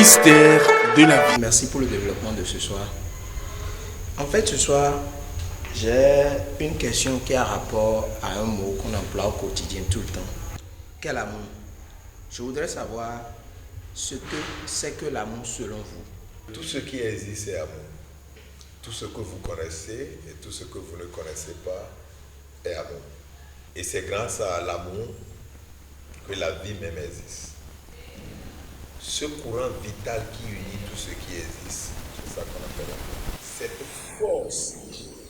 mystère de la vie. Merci pour le développement de ce soir. En fait, ce soir, j'ai une question qui a rapport à un mot qu'on emploie au quotidien tout le temps. Quel amour? Je voudrais savoir ce que c'est que l'amour selon vous. Tout ce qui existe est amour. Tout ce que vous connaissez et tout ce que vous ne connaissez pas est amour. Et c'est grâce à l'amour que la vie même existe. Ce courant vital qui unit tout ce qui existe, c'est ça qu'on appelle l'amour. Cette force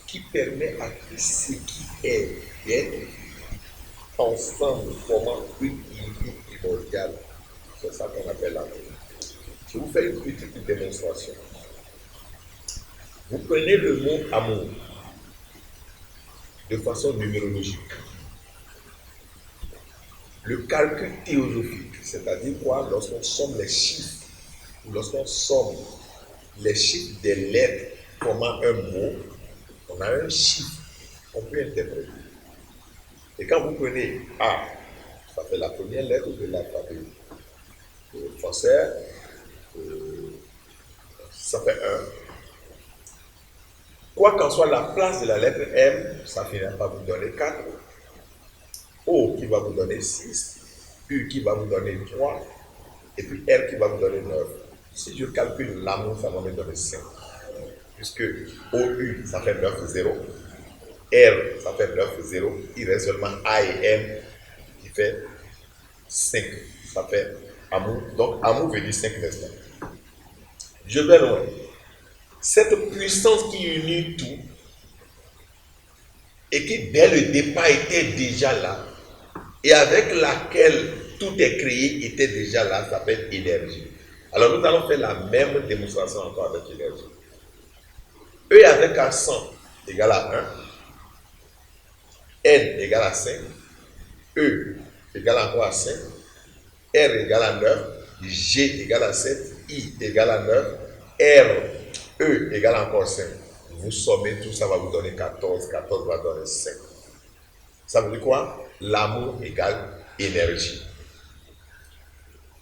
qui permet à tout ce qui est d'être ensemble formant une unité primordiale, c'est ça qu'on appelle l'amour. Je vous fais une petite démonstration. Vous prenez le mot amour de façon numérologique. Le calcul théosophique, c'est-à-dire quoi? Lorsqu'on somme les chiffres, lorsqu'on somme les chiffres des lettres formant un mot, on a un chiffre qu'on peut interpréter. Et quand vous prenez A, ça fait la première lettre de l'alphabet français, ça fait 1. Quoi qu'en soit la place de la lettre M, ça finira par vous donner 4. O qui va vous donner 6, U qui va vous donner 3, et puis R qui va vous donner 9. Si je calcule l'amour, ça va me donner 5. Puisque OU, ça fait 9, 0. R, ça fait 9, 0. Il reste seulement A et M qui fait 5. Ça fait amour. Donc amour veut dire 5, n'est-ce pas? Je vais loin. Cette puissance qui unit tout, et qui dès le départ était déjà là, et avec laquelle tout est créé était déjà là, s'appelle énergie. Alors nous allons faire la même démonstration encore avec énergie. E avec un 100 égale à 1, N égale à 5, E égale encore à 5, R égale à 9, G égale à 7, I égale à 9, R, E égale à encore 5. Vous sommez tout, ça va vous donner 14, 14 va donner 5. Ça veut dire quoi? L'amour égale énergie.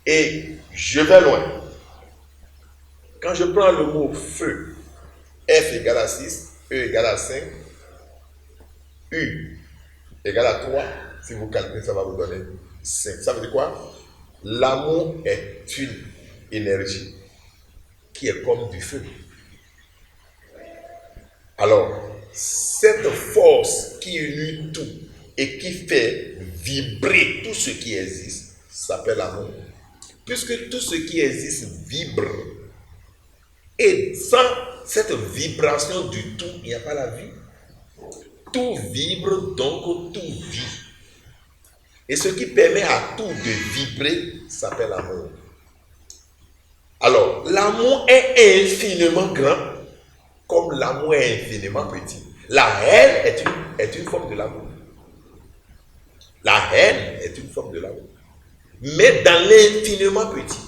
Et je vais loin. Quand je prends le mot feu, F égale à 6, E égale à 5, U égale à 3, si vous calculez, ça va vous donner 5. Ça veut dire quoi? L'amour est une énergie qui est comme du feu. Alors, cette force qui unit tout et qui fait vibrer tout ce qui existe s'appelle l'amour. Puisque tout ce qui existe vibre, et sans cette vibration du tout, il n'y a pas la vie. Tout vibre, donc tout vit. Et ce qui permet à tout de vibrer s'appelle l'amour. Alors, l'amour est infiniment grand, comme l'amour est infiniment petit. La haine est une forme de l'amour. La haine est une forme de l'amour. Mais dans l'infiniment petit.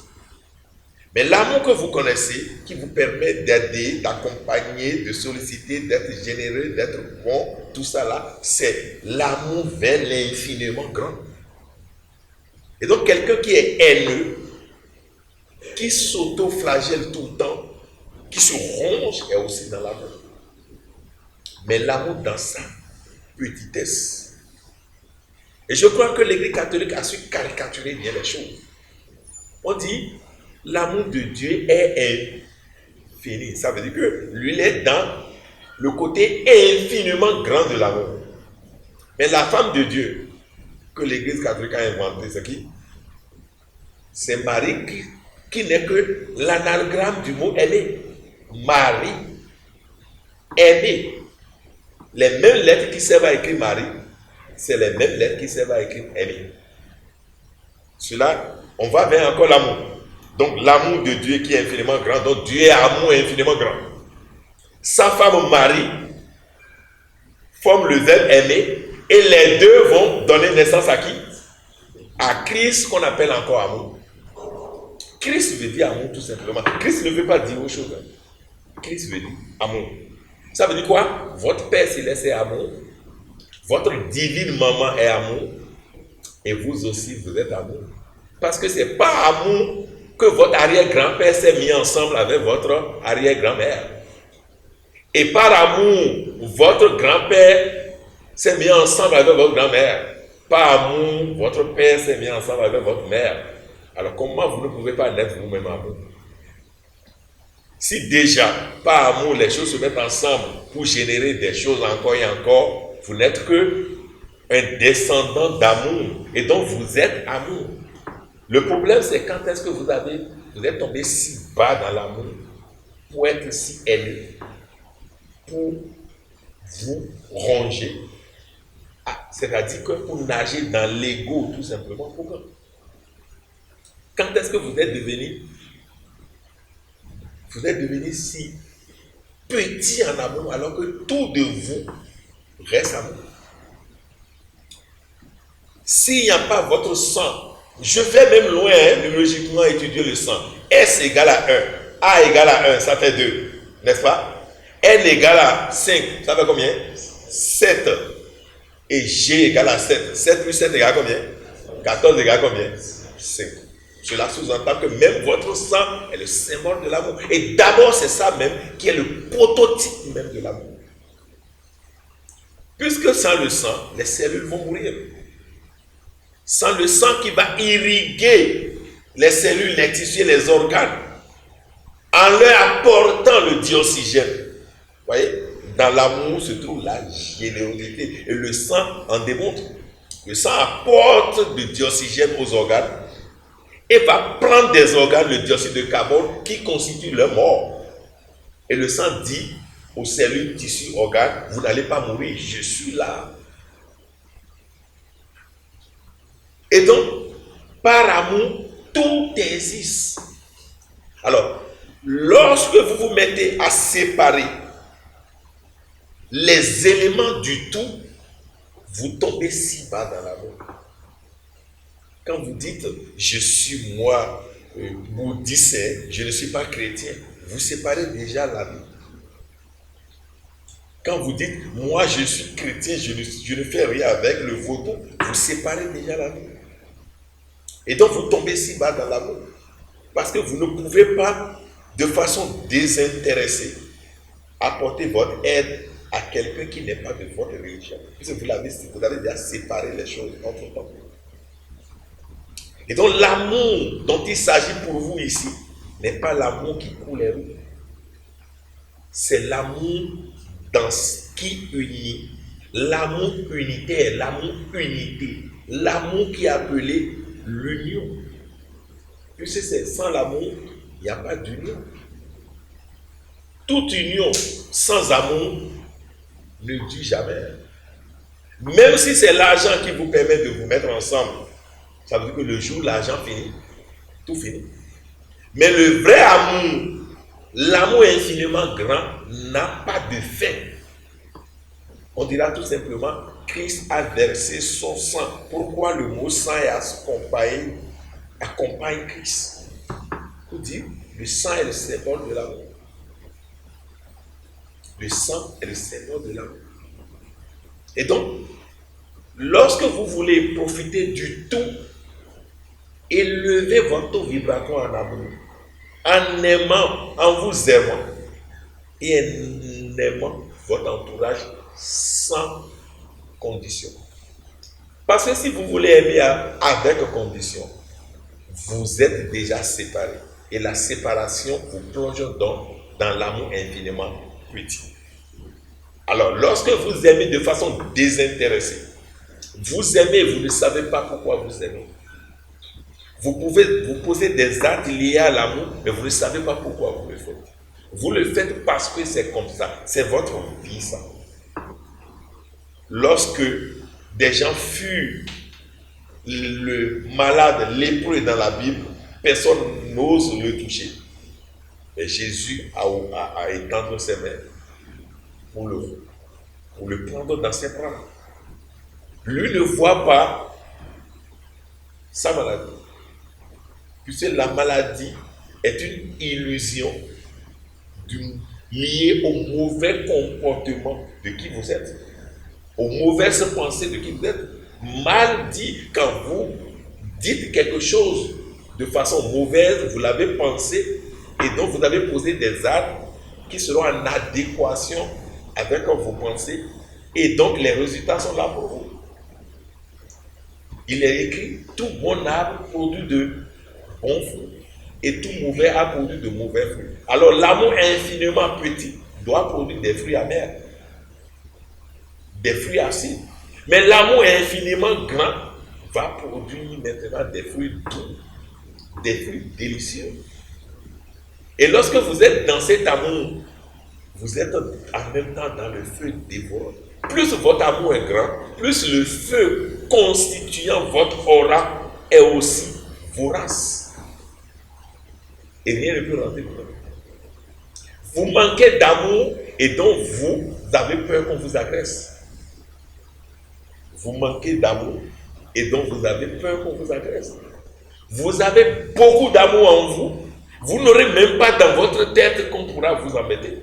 Mais l'amour que vous connaissez, qui vous permet d'aider, d'accompagner, de solliciter, d'être généreux, d'être bon, tout ça là, c'est l'amour vers l'infiniment grand. Et donc quelqu'un qui est haineux, qui s'auto-flagelle tout le temps, qui se ronge, est aussi dans l'amour. Mais l'amour dans sa petitesse. Et je crois que l'Église catholique a su caricaturer bien les choses. On dit, l'amour de Dieu est infini. Ça veut dire que lui, il est dans le côté infiniment grand de l'amour. Mais la femme de Dieu que l'Église catholique a inventée, c'est qui? C'est Marie qui n'est que l'anagramme du mot aimer. Marie, aimer. Les mêmes lettres qui servent à écrire Marie, c'est les mêmes lettres qui servent à écrire aimer. Cela, on va vers encore l'amour. Donc l'amour de Dieu qui est infiniment grand, donc Dieu est amour infiniment grand. Sa femme Marie forme le verbe aimer et les deux vont donner naissance à qui? À Christ qu'on appelle encore amour. Christ veut dire amour tout simplement. Christ ne veut pas dire autre chose. Christ veut dire amour. Ça veut dire quoi? Votre Père Céleste est amour. Votre divine maman est amour. Et vous aussi, vous êtes amour. Parce que ce n'est pas amour que votre arrière-grand-père s'est mis ensemble avec votre arrière-grand-mère. Et par amour, votre grand-père s'est mis ensemble avec votre grand-mère. Par amour, votre père s'est mis ensemble avec votre mère. Alors comment vous ne pouvez pas naître vous-même amour? Si déjà, par amour, les choses se mettent ensemble pour générer des choses encore et encore, vous n'êtes que un descendant d'amour. Et donc vous êtes amour. Le problème, c'est quand est-ce que vous êtes tombé si bas dans l'amour pour être si aimé, pour vous ronger. C'est-à-dire que pour nager dans l'ego, tout simplement. Pourquoi? Quand est-ce que vous êtes devenu si petit en amour alors que tout de vous reste amour? S'il n'y a pas votre sang, je vais même loin, logiquement étudier le sang. S égale à 1, A égale à 1, ça fait 2, n'est-ce pas? N égale à 5, ça fait combien? 7. Et G égale à 7. 7 plus 7 égale combien? 14 égale combien? 5. Cela sous-entend que même votre sang est le symbole de l'amour. Et d'abord, c'est ça même qui est le prototype même de l'amour. Puisque sans le sang, les cellules vont mourir. Sans le sang qui va irriguer les cellules, les tissus, les organes, en leur apportant le dioxygène. Vous voyez, dans l'amour se trouve la générosité. Et le sang en démontre. Le sang apporte du dioxygène aux organes et va prendre des organes, le dioxyde de carbone qui constitue leur mort. Et le sang dit aux cellules, tissus, organes, vous n'allez pas mourir, je suis là. Et donc, par amour, tout existe. Alors, lorsque vous vous mettez à séparer les éléments du tout, vous tombez si bas dans l'amour. Quand vous dites, je suis moi, bouddhiste, je ne suis pas chrétien, vous séparez déjà la vie. Quand vous dites, moi je suis chrétien, je ne fais rien avec le vaudou, vous séparez déjà la vie. Et donc vous tombez si bas dans l'amour. Parce que vous ne pouvez pas, de façon désintéressée, apporter votre aide à quelqu'un qui n'est pas de votre religion. Puisque vous avez déjà séparé les choses entre temps. Et donc l'amour dont il s'agit pour vous ici n'est pas l'amour qui coule les rues. C'est l'amour dans ce qui unit. L'amour unitaire, l'amour unité. L'amour qui est appelé l'union. Puisque c'est sans l'amour, il n'y a pas d'union. Toute union sans amour ne dure jamais. Même si c'est l'argent qui vous permet de vous mettre ensemble, ça veut dire que le jour où l'argent finit, tout finit. Mais le vrai amour, l'amour infiniment grand, n'a pas de fin. On dira tout simplement, Christ a versé son sang. Pourquoi le mot sang accompagne Christ? Pour dire, le sang est le symbole de l'amour. Le sang est le symbole de l'amour. Et donc, lorsque vous voulez profiter du tout, élevez votre taux vibratoire en amour, en aimant, en vous aimant, et en aimant votre entourage sans condition. Parce que si vous voulez aimer avec condition, vous êtes déjà séparés. Et la séparation vous plonge donc dans l'amour infiniment petit. Alors, lorsque vous aimez de façon désintéressée, vous aimez, vous ne savez pas pourquoi vous aimez. Vous pouvez vous poser des actes liés à l'amour, mais vous ne savez pas pourquoi vous le faites. Vous le faites parce que c'est comme ça. C'est votre vie, ça. Lorsque des gens furent le malade lépreux dans la Bible, personne n'ose le toucher. Et Jésus a étendu ses mains pour le prendre dans ses bras. Lui ne voit pas sa maladie. Puisque la maladie est une illusion liée au mauvais comportement de qui vous êtes, aux mauvaises pensées de qui vous êtes. Mal dit quand vous dites quelque chose de façon mauvaise, vous l'avez pensé, et donc vous avez posé des actes qui seront en adéquation avec vos pensées, et donc les résultats sont là pour vous. Il est écrit, tout bon arbre produit de bons fruits, et tout mauvais arbre produit de mauvais fruits. Alors l'amour infiniment petit doit produire des fruits amers, des fruits acides. Mais l'amour infiniment grand va produire maintenant des fruits doux, des fruits délicieux. Et lorsque vous êtes dans cet amour, vous êtes en même temps dans le feu dévorant. Plus votre amour est grand, plus le feu constituant votre aura est aussi vorace. Et rien ne peut rentrer dedans. Vous manquez d'amour et donc vous avez peur qu'on vous agresse. Vous manquez d'amour et donc vous avez peur qu'on vous agresse. Vous avez beaucoup d'amour en vous. Vous n'aurez même pas dans votre tête qu'on pourra vous embêter.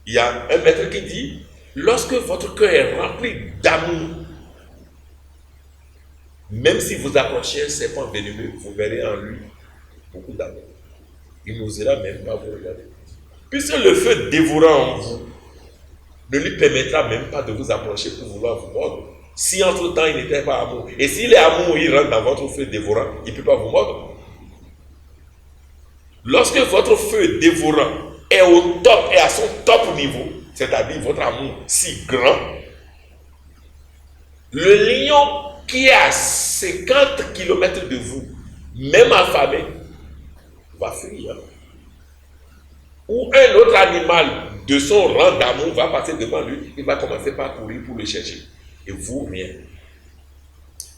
Il y a un maître qui dit, lorsque votre cœur est rempli d'amour, même si vous approchez un serpent venimeux, vous verrez en lui beaucoup d'amour. Il n'osera même pas vous regarder. Puisque le feu dévorant en vous ne lui permettra même pas de vous approcher pour vouloir vous mordre. Si entre-temps il n'était pas amour, et s'il est amour, il rentre dans votre feu dévorant, il ne peut pas vous mordre. Lorsque votre feu dévorant est au top et à son top niveau, c'est-à-dire votre amour si grand, le lion qui est à 50 km de vous, même affamé, va fuir. Ou un autre animal de son rang d'amour va passer devant lui, il va commencer par courir pour le chercher. Et vous, rien.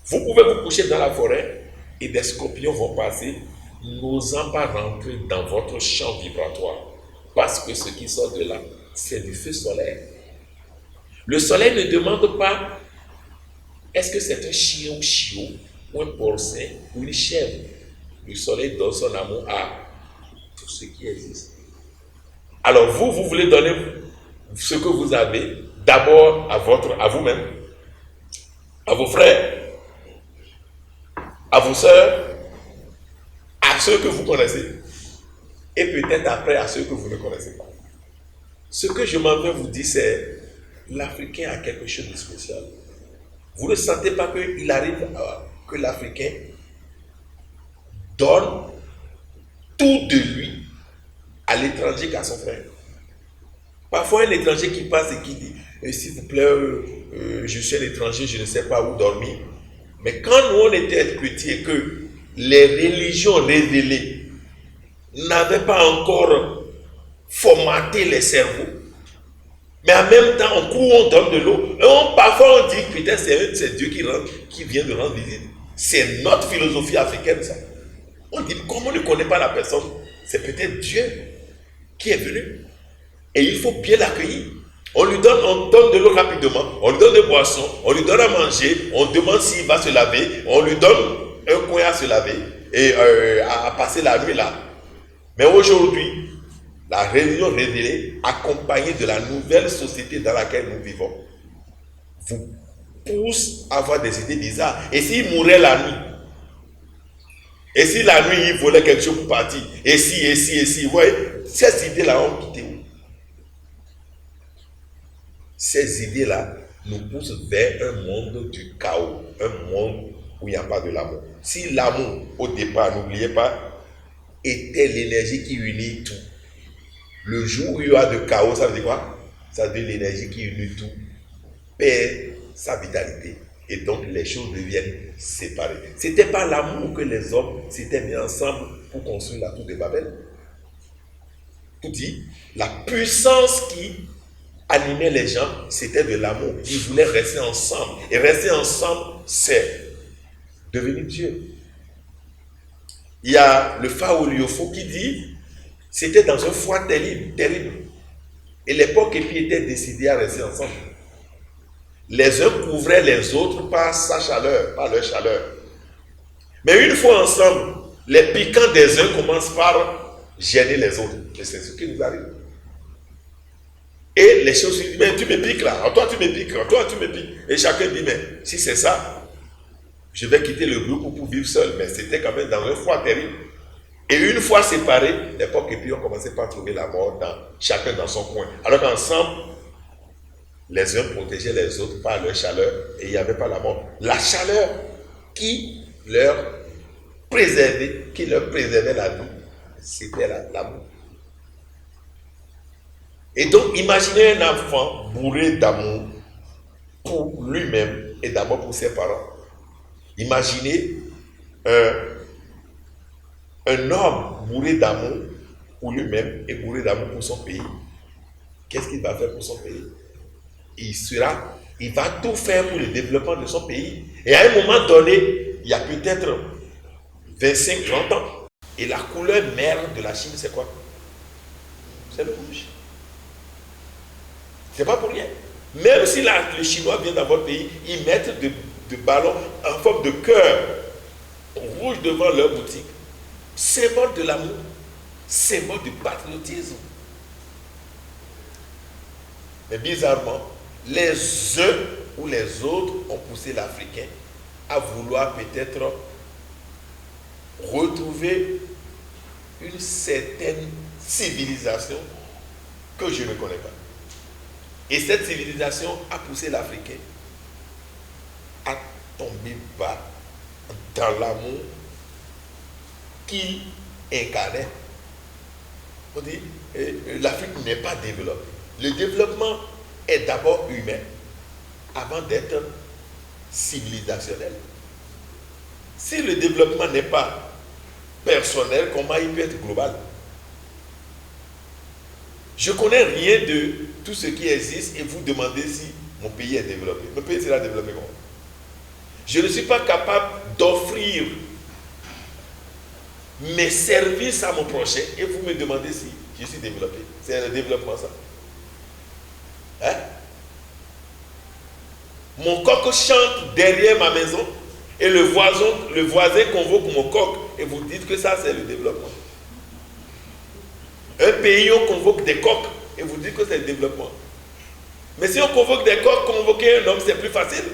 Vous pouvez vous coucher dans la forêt et des scorpions vont passer, n'osant pas rentrer dans votre champ vibratoire. Parce que ce qui sort de là, c'est du feu solaire. Le soleil ne demande pas est-ce que c'est un chien ou chiot, ou un porcin, ou une chèvre. Le soleil donne son amour à tout ce qui existe. Alors vous voulez donner ce que vous avez d'abord à vous-même, à vos frères, à vos sœurs, à ceux que vous connaissez, et peut-être après à ceux que vous ne connaissez pas. Ce que je m'en vais vous dire, c'est l'Africain a quelque chose de spécial. Vous ne sentez pas qu'il arrive que l'Africain donne tout de lui à l'étranger qu'à son frère. Parfois, un étranger qui passe et qui dit s'il vous plaît, je suis un étranger, je ne sais pas où dormir. Mais quand nous on était petits et que les religions révélées n'avaient pas encore formaté les cerveaux, mais en même temps, on court, on donne de l'eau, et parfois on dit que peut-être c'est Dieu qui vient de rendre visite. C'est notre philosophie africaine, ça. On dit, comme on ne connaît pas la personne, c'est peut-être Dieu qui est venu. Et il faut bien l'accueillir. On donne de l'eau rapidement, on lui donne des boissons, on lui donne à manger, on demande s'il va se laver, on lui donne un coin à se laver et à passer la nuit là. Mais aujourd'hui, la religion révélée, accompagnée de la nouvelle société dans laquelle nous vivons, vous pousse à avoir des idées bizarres. Et s'il mourait la nuit, et si la nuit il volait quelque chose pour partir, et si, vous voyez, ces idées-là ont quitté où? Ces idées-là nous poussent vers un monde du chaos, un monde où il n'y a pas de l'amour. Si l'amour, au départ, n'oubliez pas, était l'énergie qui unit tout, le jour où il y a de chaos, ça veut dire quoi? Ça veut dire l'énergie qui unit tout perd sa vitalité. Et donc les choses deviennent séparées. Ce n'était pas l'amour que les hommes s'étaient mis ensemble pour construire la tour de Babel. Tout dit, la puissance qui animait les gens, c'était de l'amour. Ils voulaient rester ensemble. Et rester ensemble, c'est devenir Dieu. Il y a le Pharaon Liofo qui dit, c'était dans un froid terrible, terrible. Et l'époque était décidée à rester ensemble. Les uns couvraient les autres par sa chaleur, par leur chaleur. Mais une fois ensemble, les piquants des uns commencent par gêner les autres. Et c'est ce qui nous arrive. Et les choses se disent, mais tu me piques là, toi tu me piques, toi tu me piques. Et chacun dit, mais si c'est ça, je vais quitter le groupe pour vivre seul. Mais c'était quand même dans un froid terrible. Et une fois séparés, les pauvres képis ont commencé par trouver la mort chacun dans son coin. Alors qu'ensemble, les uns protégeaient les autres par leur chaleur et il n'y avait pas la mort. La chaleur qui leur préservait la vie, c'était l'amour. Et donc, imaginez un enfant bourré d'amour pour lui-même et d'amour pour ses parents. Imaginez un homme bourré d'amour pour lui-même et bourré d'amour pour son pays. Qu'est-ce qu'il va faire pour son pays? Il va tout faire pour le développement de son pays. Et à un moment donné, il y a peut-être 25-30 ans, et la couleur mère de la Chine, c'est quoi? C'est le rouge. C'est pas pour rien. Même si les Chinois viennent dans votre pays, ils mettent de ballons en forme de cœur rouge devant leur boutique. Symbole de l'amour, symbole du patriotisme. Mais bizarrement, les uns ou les autres ont poussé l'Africain à vouloir peut-être retrouver une certaine civilisation que je ne connais pas. Et cette civilisation a poussé l'Africain à tomber bas dans l'amour qu'il incarnait. On dit, l'Afrique n'est pas développée. Le développement est d'abord humain avant d'être civilisationnel. Si le développement n'est pas personnel, comment il peut être global? Je ne connais rien de tout ce qui existe et vous demandez si mon pays est développé. Mon pays sera développé comment? Je ne suis pas capable d'offrir mes services à mon prochain et vous me demandez si je suis développé. C'est le développement, ça. Hein? Mon coq chante derrière ma maison et le voisin convoque mon coq et vous dites que ça c'est le développement. Un pays, on convoque des coqs et vous dites que c'est le développement. Mais si on convoque des coqs, convoquer un homme, c'est plus facile.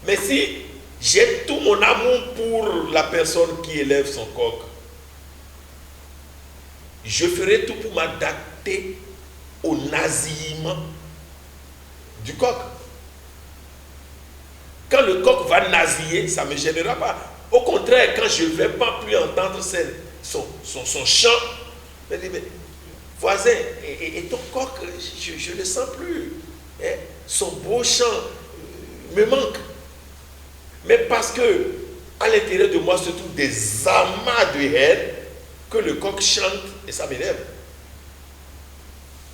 Mais si j'ai tout mon amour pour la personne qui élève son coq, je ferai tout pour m'adapter au nasillement du coq. Quand le coq va nasiller, ça ne me gênera pas. Au contraire, quand je ne vais pas plus entendre son chant, je me dis, mais voisin, et ton coq, je ne le sens plus. Hein? Son beau chant me manque. Mais parce que à l'intérieur de moi se trouvent des amas de haine que le coq chante et ça m'énerve.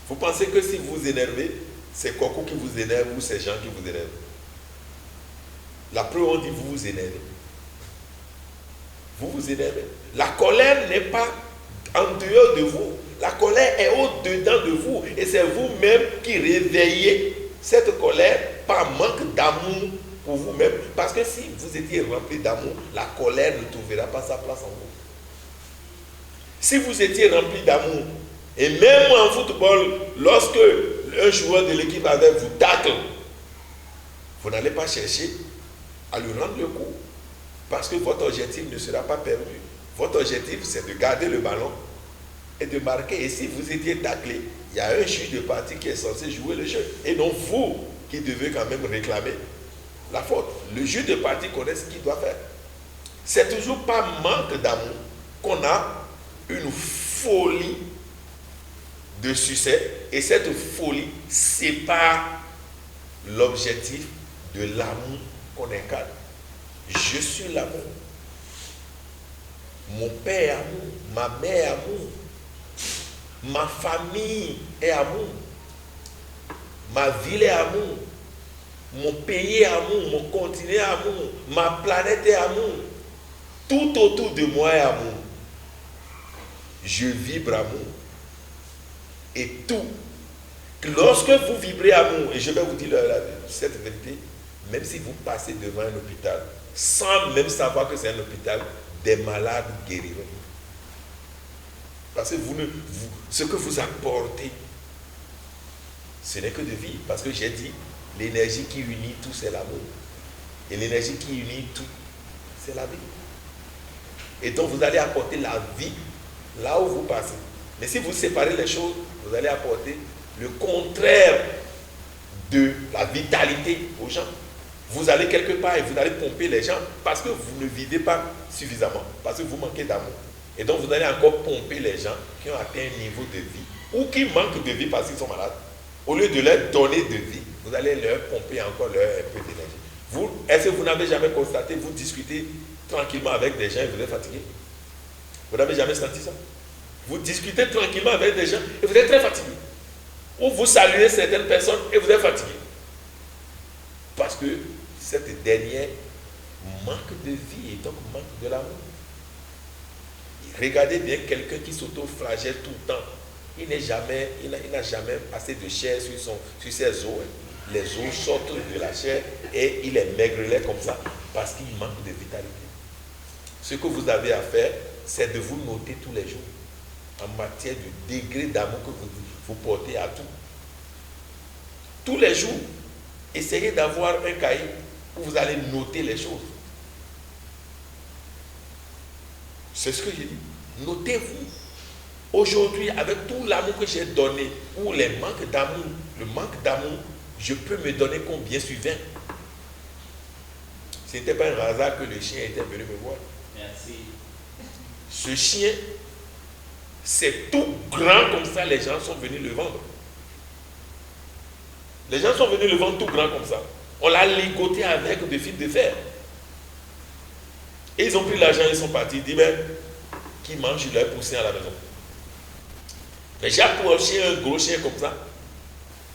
Vous pensez que si vous vous énervez, c'est Coco qui vous énerve ou c'est Jean qui vous énerve? La preuve, on dit vous vous énervez. Vous vous énervez. La colère n'est pas en dehors de vous. La colère est au-dedans de vous. Et c'est vous-même qui réveillez cette colère par manque d'amour pour vous-même. Parce que si vous étiez rempli d'amour, la colère ne trouvera pas sa place en vous. Si vous étiez rempli d'amour, et même en football, lorsque un joueur de l'équipe adverse vous tacle, vous n'allez pas chercher à lui rendre le coup. Parce que votre objectif ne sera pas perdu. Votre objectif, c'est de garder le ballon et de marquer. Et si vous étiez taclé, il y a un juge de partie qui est censé jouer le jeu. Et non vous qui devez quand même réclamer la faute. Le juge de partie connaît ce qu'il doit faire. C'est toujours par manque d'amour qu'on a une folie de succès. Et cette folie sépare l'objectif de l'amour qu'on incarne. Je suis l'amour. Mon père est amour. Ma mère est amour. Ma famille est amour. Ma ville est amour. Mon pays est amour. Mon continent est amour. Ma planète est amour. Tout autour de moi est amour. Je vibre amour. Et tout. Lorsque vous vibrez amour, et je vais vous dire cette vérité, même si vous passez devant un hôpital, sans même savoir que c'est un hôpital, des malades guériront. Parce que ce que vous apportez, ce n'est que de vie. Parce que j'ai dit, l'énergie qui unit tout, c'est l'amour. Et l'énergie qui unit tout, c'est la vie. Et donc vous allez apporter la vie là où vous passez. Mais si vous séparez les choses, vous allez apporter le contraire de la vitalité aux gens. Vous allez quelque part et vous allez pomper les gens parce que vous ne vivez pas suffisamment, parce que vous manquez d'amour. Et donc vous allez encore pomper les gens qui ont atteint un niveau de vie ou qui manquent de vie parce qu'ils sont malades. Au lieu de leur donner de vie, vous allez leur pomper encore un peu d'énergie. Est-ce que vous n'avez jamais constaté, vous discutez tranquillement avec des gens et vous êtes fatigué? Vous n'avez jamais senti ça? Vous discutez tranquillement avec des gens et vous êtes très fatigué. Ou vous saluez certaines personnes et vous êtes fatigué. Parce que cette dernière manque de vie et donc manque de l'amour. Regardez bien quelqu'un qui s'auto-flagelle tout le temps. Il n'a jamais assez de chair sur ses os. Les os sortent de la chair et il est maigrelet comme ça parce qu'il manque de vitalité. Ce que vous avez à faire, c'est de vous noter tous les jours en matière du degré d'amour que vous portez à tout. Tous les jours, essayez d'avoir un cahier où vous allez noter les choses. C'est ce que j'ai dit. Notez-vous. Aujourd'hui, avec tout l'amour que j'ai donné, ou les manques d'amour, le manque d'amour, je peux me donner combien sur 20. Ce n'était pas un hasard que le chien était venu me voir. Merci. Ce chien, c'est tout grand comme ça, les gens sont venus le vendre. Les gens sont venus le vendre tout grand comme ça. On l'a ligoté avec des fils de fer. Et ils ont pris l'argent, ils sont partis. Ils disent, mais qui mange leur poussin à la maison. Mais j'ai approché un gros chien comme ça,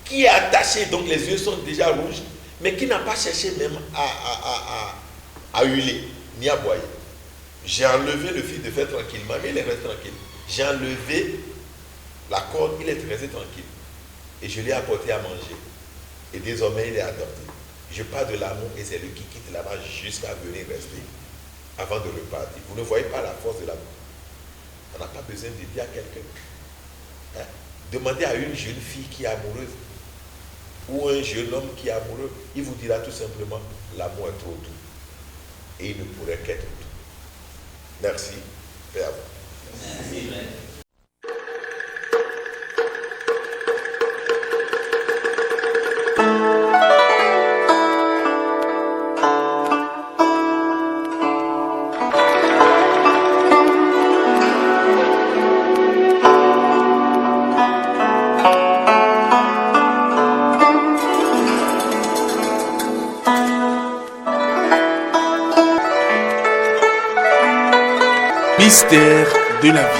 qui est attaché, donc les yeux sont déjà rouges, mais qui n'a pas cherché même à huiler, ni à boyer. J'ai enlevé le fil de fer tranquillement, mais il reste tranquille. J'ai enlevé la corde, il est resté tranquille. Et je lui ai apporté à manger. Et désormais, il est adopté. Je parle de l'amour et c'est lui qui quitte là-bas jusqu'à venir rester avant de repartir. Vous ne voyez pas la force de l'amour. On n'a pas besoin de dire à quelqu'un. Hein? Demandez à une jeune fille qui est amoureuse ou un jeune homme qui est amoureux, il vous dira tout simplement, l'amour est trop doux. Et il ne pourrait qu'être doux. Merci. Paix à vous. Merci, Maître. Mystère de la vie.